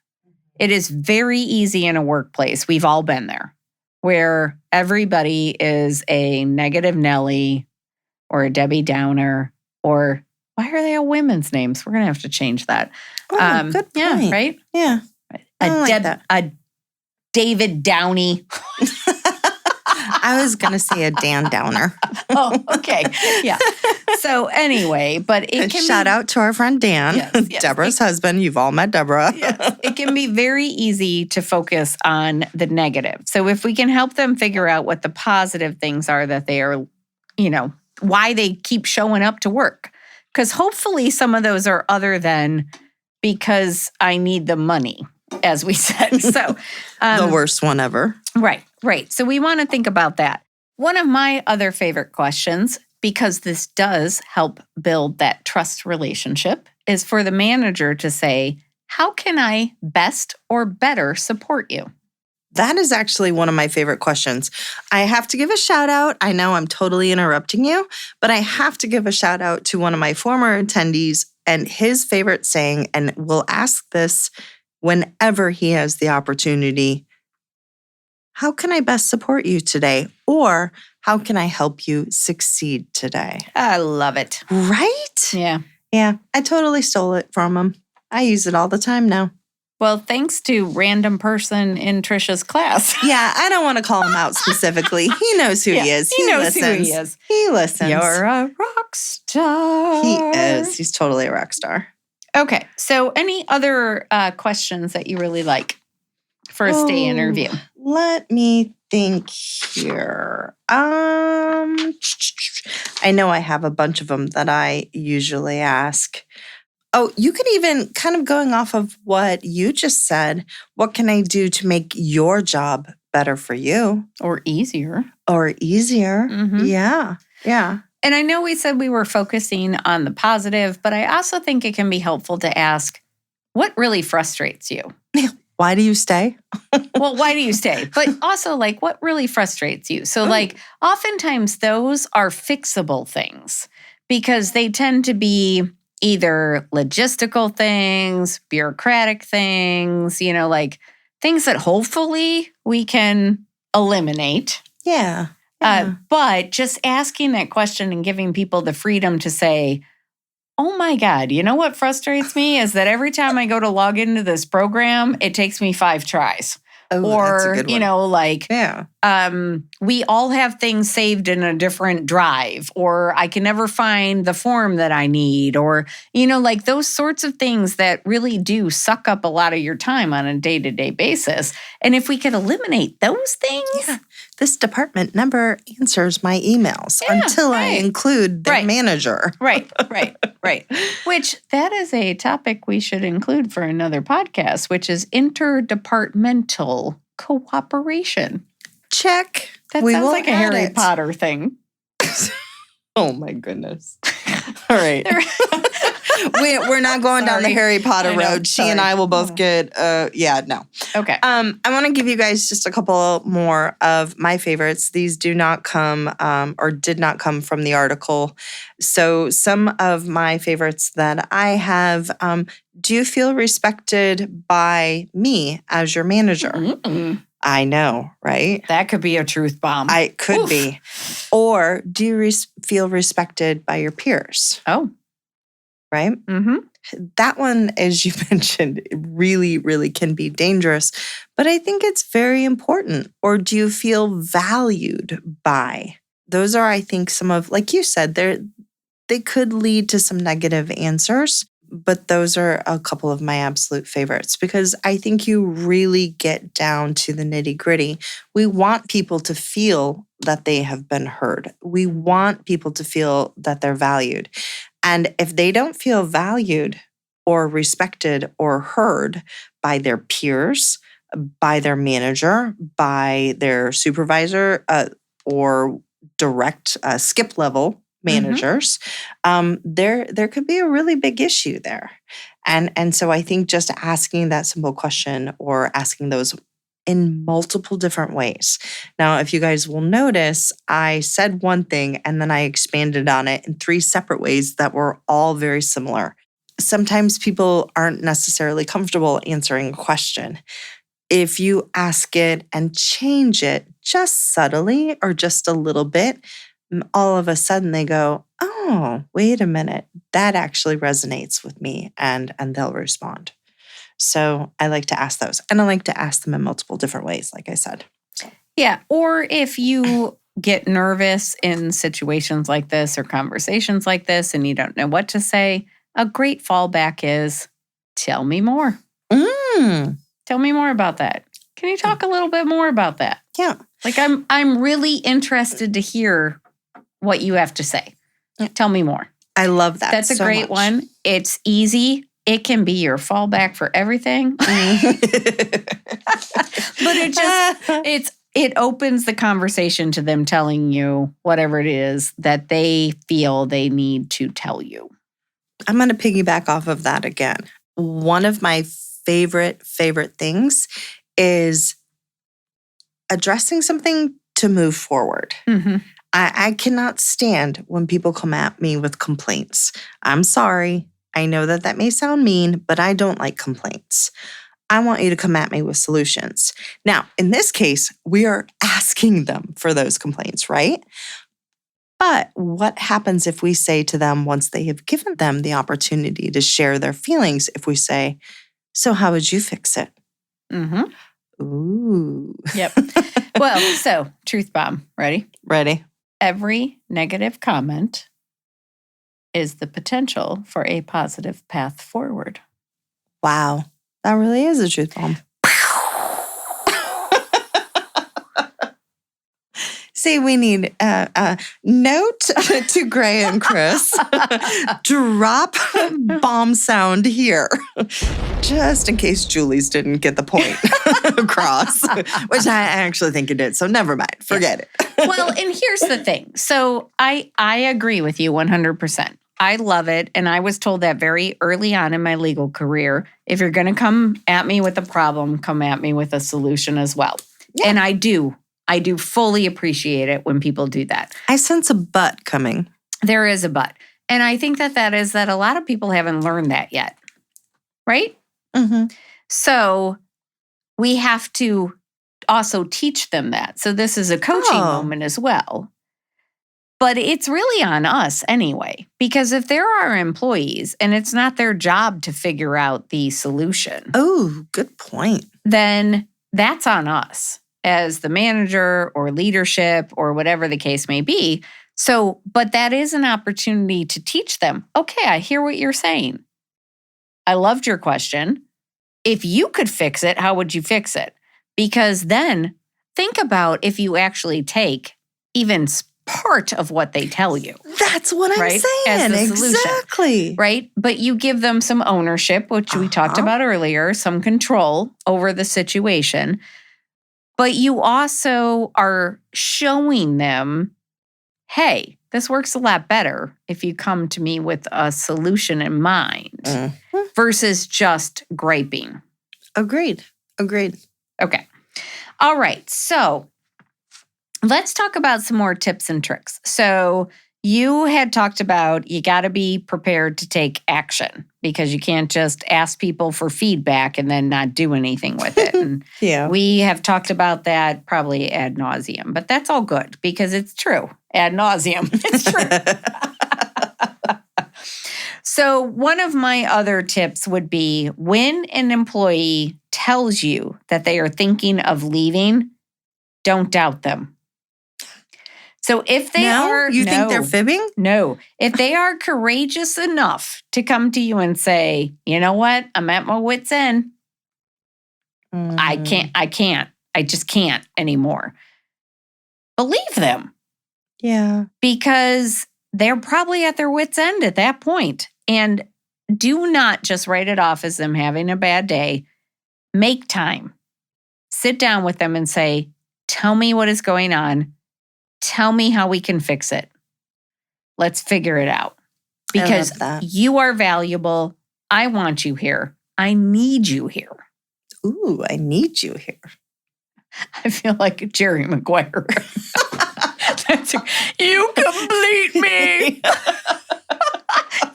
It is very easy in a workplace. We've all been there, where everybody is a negative Nelly or a Debbie Downer, Or why are they all women's names? We're going to have to change that. Oh, good point. Yeah, right? Yeah. I like that. A David Downey. I was going to say a Dan Downer. Oh, okay. Yeah. So anyway, but it can Shout out to our friend Dan, Yes. Deborah's husband. You've all met Deborah. Yes. It can be very easy to focus on the negative. So if we can help them figure out what the positive things are that they are, why they keep showing up to work. Because hopefully some of those are other than because I need the money, as we said. So the worst one ever. Right. So we want to think about that. One of my other favorite questions, because this does help build that trust relationship, is for the manager to say, how can I best or better support you? That is actually one of my favorite questions. I have to give a shout out. I know I'm totally interrupting you, but I have to give a shout out to one of my former attendees and his favorite saying, and we'll ask this whenever he has the opportunity. How can I best support you today? Or how can I help you succeed today? I love it. Right? Yeah. Yeah, I totally stole it from him. I use it all the time now. Well, thanks to random person in Trisha's class. Yeah, I don't want to call him out specifically. He knows who he is. He knows listens. who he is. He listens. You're a rock star. He is. He's totally a rock star. Okay. So any other questions that you really like for a stay interview? Let me think here. I know I have a bunch of them that I usually ask. Oh, you could even kind of going off of what you just said, what can I do to make your job better for you? Or easier. Mm-hmm. Yeah. And I know we said we were focusing on the positive, but I also think it can be helpful to ask, what really frustrates you? Why do you stay? Well, why do you stay? But also, what really frustrates you? So, oftentimes those are fixable things because they tend to be either logistical things, bureaucratic things, things that hopefully we can eliminate. Yeah. But just asking that question and giving people the freedom to say, oh my God, you know what frustrates me is that every time I go to log into this program, it takes me 5 tries. Oh, or, that's a good one. We all have things saved in a different drive, or I can never find the form that I need, or, those sorts of things that really do suck up a lot of your time on a day-to-day basis. And if we could eliminate those things. This department never answers my emails until I include their manager. Right. Which that is a topic we should include for another podcast, which is interdepartmental cooperation. Check. That sounds like a Harry Potter thing. Oh my goodness. All right. We're not going down the Harry Potter road. She and I will both get, no. Okay. I want to give you guys just a couple more of my favorites. These do not come or did not come from the article. So some of my favorites that I have, do you feel respected by me as your manager? Mm-mm. I know, right? That could be a truth bomb. It could be. Or do you feel respected by your peers? Oh. Right? Mm-hmm. That one, as you mentioned, really, really can be dangerous. But I think it's very important. Or do you feel valued by? Those are, I think, some of, like you said, they could lead to some negative answers. But those are a couple of my absolute favorites because I think you really get down to the nitty-gritty. We want people to feel that they have been heard. We want people to feel that they're valued. And if they don't feel valued or respected or heard by their peers, by their manager, by their supervisor, or direct skip level managers, there could be a really big issue there. And so I think just asking that simple question or asking those in multiple different ways. Now, if you guys will notice, I said one thing and then I expanded on it in 3 separate ways that were all very similar. Sometimes people aren't necessarily comfortable answering a question. If you ask it and change it just subtly or just a little bit, all of a sudden they go, oh, oh, wait a minute, that actually resonates with me, and they'll respond. So I like to ask those, and I like to ask them in multiple different ways, like I said. Yeah. Or if you get nervous in situations like this or conversations like this and you don't know what to say, a great fallback is, tell me more. Tell me more about that. Can you talk a little bit more about that? Yeah. Like I'm really interested to hear what you have to say. Tell me more. I love that. That's a so great much. one. It's easy. It can be your fallback for everything. But it opens the conversation to them telling you whatever it is that they feel they need to tell you. I'm going to piggyback off of that again. One of my favorite things is addressing something to move forward. Mm-hmm. I cannot stand when people come at me with complaints. I'm sorry. I know that may sound mean, but I don't like complaints. I want you to come at me with solutions. Now, in this case, we are asking them for those complaints, right? But what happens if we say to them, once they have given them the opportunity to share their feelings, if we say, so how would you fix it? Mm-hmm. Ooh. Yep. Well, so truth bomb. Ready? Ready. Every negative comment is the potential for a positive path forward. Wow. That really is a truth bomb. See, we need a note to Gray and Chris. Drop bomb sound here. Just in case Julie's didn't get the point across, which I actually think it did. So never mind. Forget it. Well, and here's the thing. So I agree with you 100%. I love it. And I was told that very early on in my legal career. If you're going to come at me with a problem, come at me with a solution as well. Yeah. And I do fully appreciate it when people do that. I sense a but coming. There is a but. And I think that is that a lot of people haven't learned that yet. Right? Mm-hmm. So we have to also teach them that. So this is a coaching moment as well. But it's really on us anyway, because if there are employees and it's not their job to figure out the solution. Oh, good point. Then that's on us as the manager or leadership or whatever the case may be. So, but that is an opportunity to teach them. Okay, I hear what you're saying. I loved your question. If you could fix it, how would you fix it? Because then think about if you actually take even part of what they tell you. That's what I'm saying. As the solution, exactly. Right? But you give them some ownership, which we talked about earlier, some control over the situation. But you also are showing them, hey, this works a lot better if you come to me with a solution in mind versus just griping. Agreed. Okay. All right. So let's talk about some more tips and tricks. So you had talked about you got to be prepared to take action because you can't just ask people for feedback and then not do anything with it. And yeah. We have talked about that probably ad nauseum, but that's all good because it's true. Ad nauseum. It's true. So one of my other tips would be when an employee tells you that they are thinking of leaving, don't doubt them. So if they think they're fibbing? No. If they are courageous enough to come to you and say, you know what? I'm at my wit's end. I just can't anymore. Believe them. Yeah. Because they're probably at their wit's end at that point. And do not just write it off as them having a bad day. Make time. Sit down with them and say, tell me what is going on. Tell me how we can fix it. Let's figure it out. Because you are valuable. I want you here. I need you here. Ooh, I need you here. I feel like Jerry Maguire. You complete me.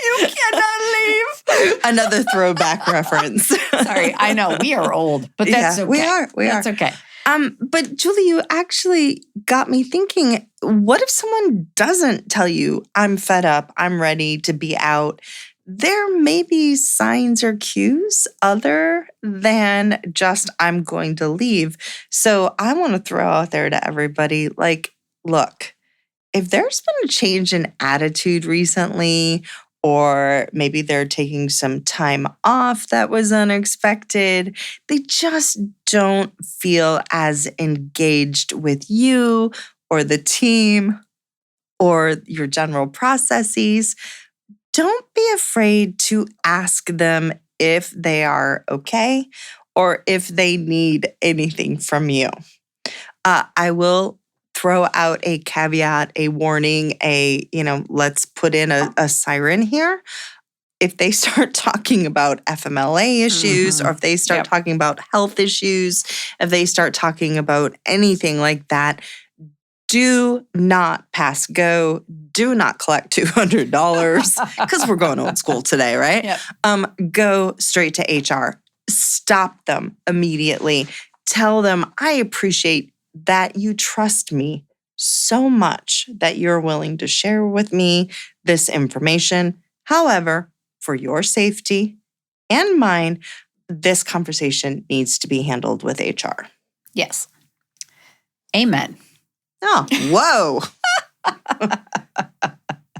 You cannot leave. Another throwback reference. Sorry, I know we are old, but that's okay. We are. That's okay. But Julie, you actually got me thinking, what if someone doesn't tell you, I'm fed up, I'm ready to be out? There may be signs or cues other than just, I'm going to leave. So I want to throw out there to everybody, like, look, if there's been a change in attitude recently, or maybe they're taking some time off that was unexpected, they just don't feel as engaged with you or the team or your general processes, don't be afraid to ask them if they are okay or if they need anything from you. I will throw out a caveat, a warning, let's put in a siren here. If they start talking about FMLA issues, or if they start talking about health issues, if they start talking about anything like that, do not pass go. Do not collect $200 because we're going old school today, right? Yep. Go straight to HR. Stop them immediately. Tell them, I appreciate that you trust me so much that you're willing to share with me this information. However, for your safety and mine, this conversation needs to be handled with HR. Yes. Amen. Oh, whoa.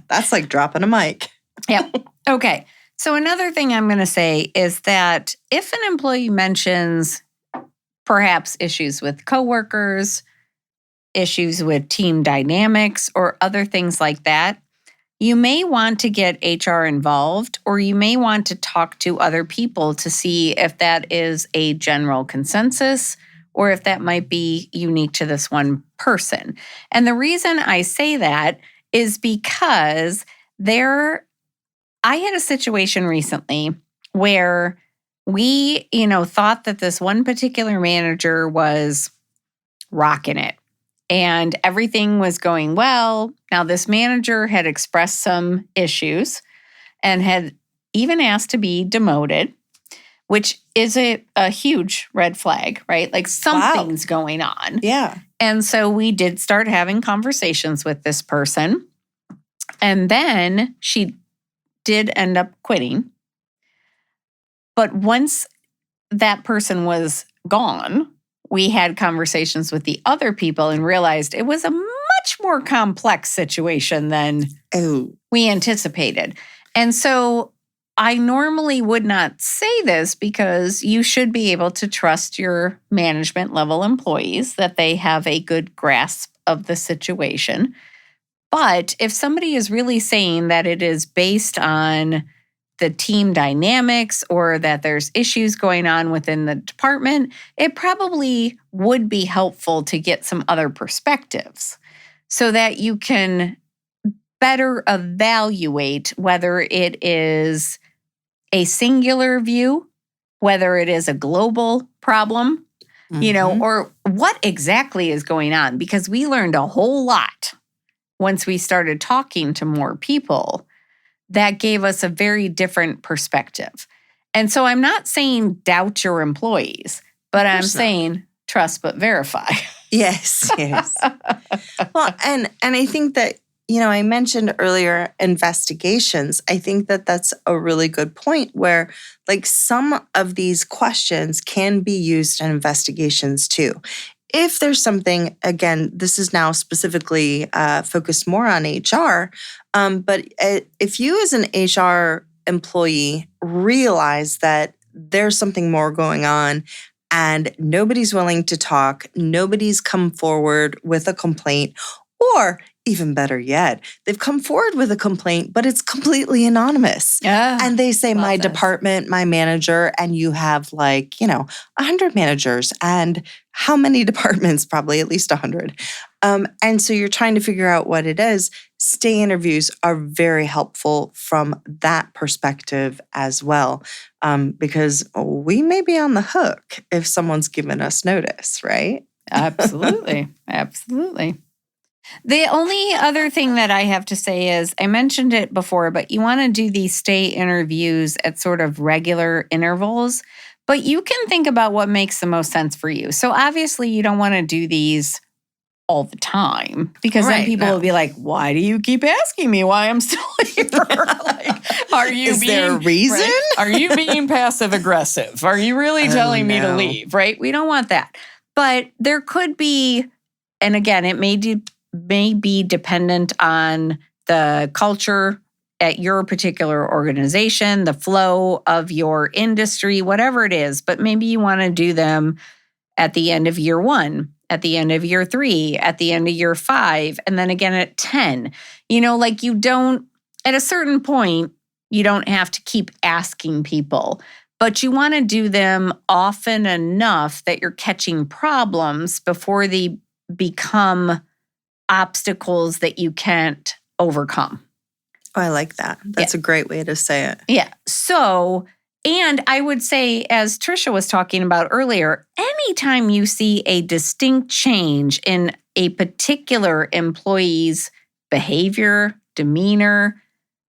That's like dropping a mic. Yep. Okay. So another thing I'm going to say is that if an employee mentions perhaps issues with coworkers, issues with team dynamics, or other things like that, you may want to get HR involved, or you may want to talk to other people to see if that is a general consensus or if that might be unique to this one person. And the reason I say that is because I had a situation recently where we, thought that this one particular manager was rocking it and everything was going well. Now, this manager had expressed some issues and had even asked to be demoted, which is a huge red flag, right? Like something's going on. Yeah. And so we did start having conversations with this person. And then she did end up quitting. But once that person was gone, we had conversations with the other people and realized it was a much more complex situation than we anticipated. And so I normally would not say this because you should be able to trust your management level employees that they have a good grasp of the situation. But if somebody is really saying that it is based on the team dynamics or that there's issues going on within the department, it probably would be helpful to get some other perspectives so that you can better evaluate whether it is a singular view, whether it is a global problem, or what exactly is going on. Because we learned a whole lot once we started talking to more people that gave us a very different perspective. And so I'm not saying doubt your employees, but I'm saying trust but verify. Yes. Well, and I think that, I mentioned earlier investigations. I think that that's a really good point where like some of these questions can be used in investigations too. If there's something, again, this is now specifically focused more on HR, but if you as an HR employee realize that there's something more going on and nobody's willing to talk, nobody's come forward with a complaint, or even better yet, they've come forward with a complaint, but it's completely anonymous. And they say, my department, my manager, and you have 100 managers and how many departments? Probably at least 100. And so you're trying to figure out what it is. Stay interviews are very helpful from that perspective as well, because we may be on the hook if someone's given us notice, right? Absolutely. Absolutely. The only other thing that I have to say is, I mentioned it before, but you want to do these stay interviews at sort of regular intervals. But you can think about what makes the most sense for you. So obviously you don't want to do these all the time because then people will be like, why do you keep asking me why I'm still here? Like, are you Is there a reason? Right? Are you being passive aggressive? Are you really telling me to leave? Right? We don't want that. But there could be, and again, it may be dependent on the culture at your particular organization, the flow of your industry, whatever it is. But maybe you want to do them at the end of year 1, at the end of year 3, at the end of year 5, and then again at 10. Like you don't, at a certain point, you don't have to keep asking people, but you want to do them often enough that you're catching problems before they become obstacles that you can't overcome. Oh, I like that. That's a great way to say it. Yeah. So, and I would say, as Trisha was talking about earlier, anytime you see a distinct change in a particular employee's behavior, demeanor,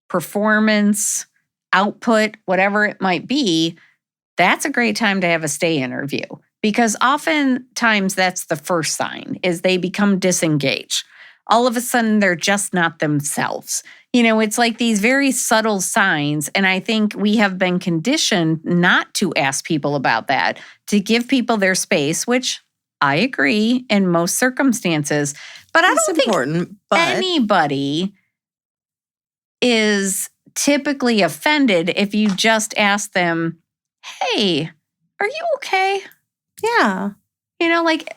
performance, output, whatever it might be, that's a great time to have a stay interview. Because oftentimes that's the first sign, is they become disengaged. All of a sudden, they're just not themselves. It's like these very subtle signs. And I think we have been conditioned not to ask people about that, to give people their space, which I agree in most circumstances. But I don't think anybody is typically offended if you just ask them, hey, are you okay? Yeah.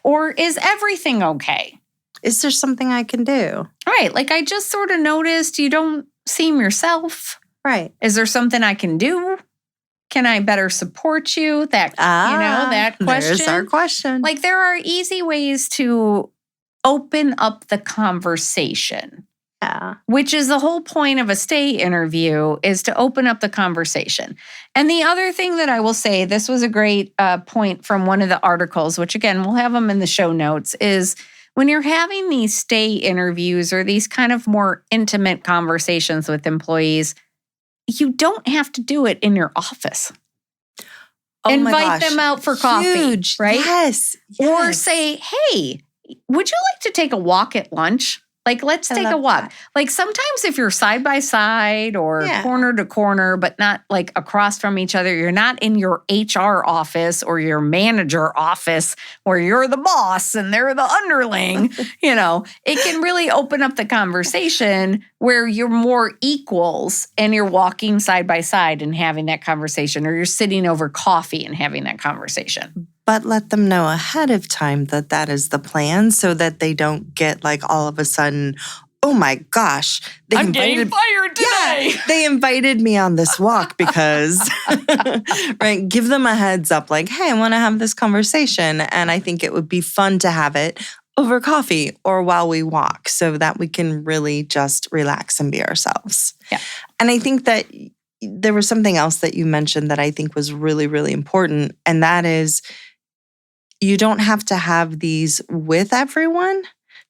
Or is everything okay? Is there something I can do? Right. Like I just sort of noticed you don't seem yourself. Right. Is there something I can do? Can I better support you? That question. There's our question. Like there are easy ways to open up the conversation. Yeah. Which is the whole point of a stay interview, is to open up the conversation. And the other thing that I will say, this was a great point from one of the articles, which again, we'll have them in the show notes, is when you're having these stay interviews or these kind of more intimate conversations with employees, you don't have to do it in your office. Invite them out for coffee, Huge. right? Yes. Or say, hey, would you like to take a walk at lunch? Like, let's take a walk. Like sometimes if you're side by side or corner to corner, but not like across from each other, you're not in your HR office or your manager office where you're the boss and they're the underling, it can really open up the conversation where you're more equals and you're walking side by side and having that conversation, or you're sitting over coffee and having that conversation. But let them know ahead of time that that is the plan so that they don't get like all of a sudden, oh my gosh. I'm getting fired today. Yeah, they invited me on this walk because, right, give them a heads up like, hey, I want to have this conversation. And I think it would be fun to have it over coffee or while we walk so that we can really just relax and be ourselves. Yeah. And I think that there was something else that you mentioned that I think was really, really important. And that is, you don't have to have these with everyone.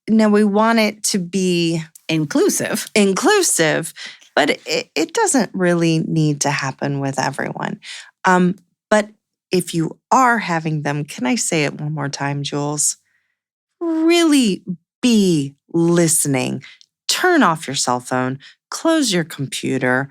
Now, we want it to be inclusive, but it doesn't really need to happen with everyone. But if you are having them, can I say it one more time, Jules? Really be listening. Turn off your cell phone, close your computer,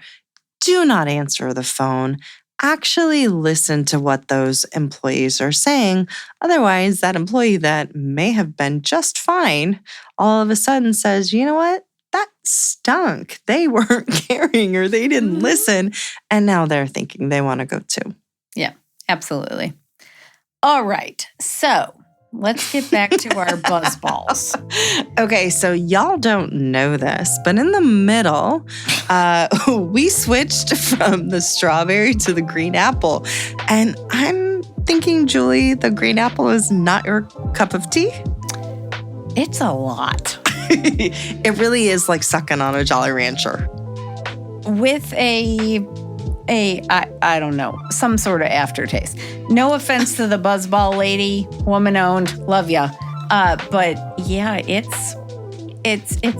do not answer the phone. Actually listen to what those employees are saying. Otherwise, that employee that may have been just fine all of a sudden says, you know what? That stunk. They weren't caring or they didn't listen. And now they're thinking they want to go too. Yeah, absolutely. All right. So let's get back to our buzz balls. Okay, so y'all don't know this, but in the middle, we switched from the strawberry to the green apple. And I'm thinking, Julie, the green apple is not your cup of tea? It's a lot. It really is like sucking on a Jolly Rancher. With I don't know, some sort of aftertaste. No offense to the buzzball lady, woman owned, love ya. But yeah, it's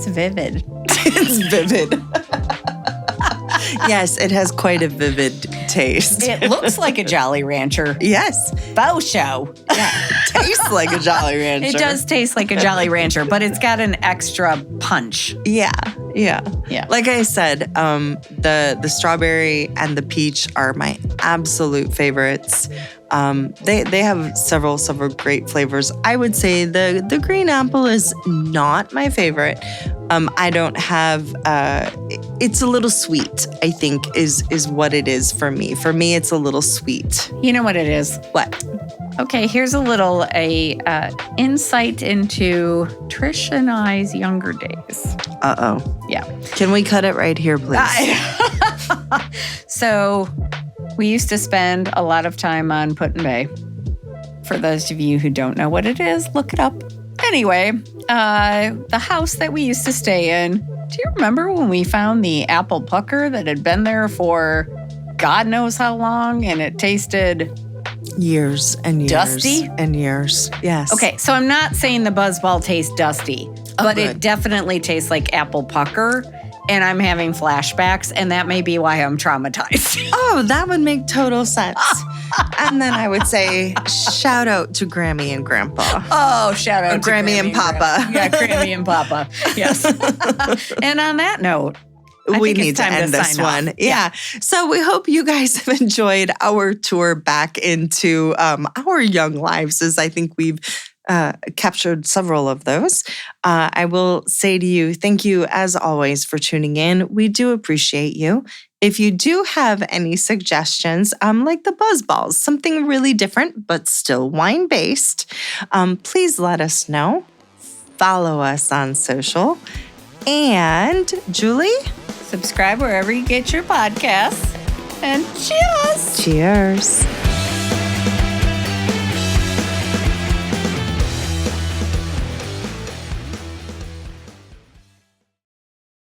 vivid. It's vivid. Yes, it has quite a vivid taste. It looks like a Jolly Rancher. Yes. Bow show. Yeah. Tastes like a Jolly Rancher. It does taste like a Jolly Rancher, but it's got an extra punch. Yeah. Yeah. Like I said, the strawberry and the peach are my absolute favorites. They have several great flavors. I would say the green apple is not my favorite. I don't have. It's a little sweet, I think, is what it is for me. For me, it's a little sweet. You know what it is? What? Okay, here's a little insight into Trish and I's younger days. Yeah. Can we cut it right here, please? So we used to spend a lot of time on Put and Bay. For those of you who don't know what it is, look it up. Anyway, the house that we used to stay in, do you remember when we found the apple pucker that had been there for God knows how long and it tasted years and years. Dusty? And years. Yes. Okay, so I'm not saying the Buzzball tastes dusty, but good. it definitely tastes like apple pucker. And I'm having flashbacks, and that may be why I'm traumatized. Oh, that would make total sense. And then I would say, shout out to Grammy and Grandpa. Oh, shout out to Grammy and Papa. Yeah, Grammy and Papa. Yes. And on that note, we need to end this one. Yeah. So we hope you guys have enjoyed our tour back into our young lives, as I think we've captured several of those. I will say to you, thank you as always for tuning in. We do appreciate you. If you do have any suggestions, like the Buzzballs, something really different but still wine-based, please let us know. Follow us on social. And Julie? Subscribe wherever you get your podcasts. And cheers! Cheers.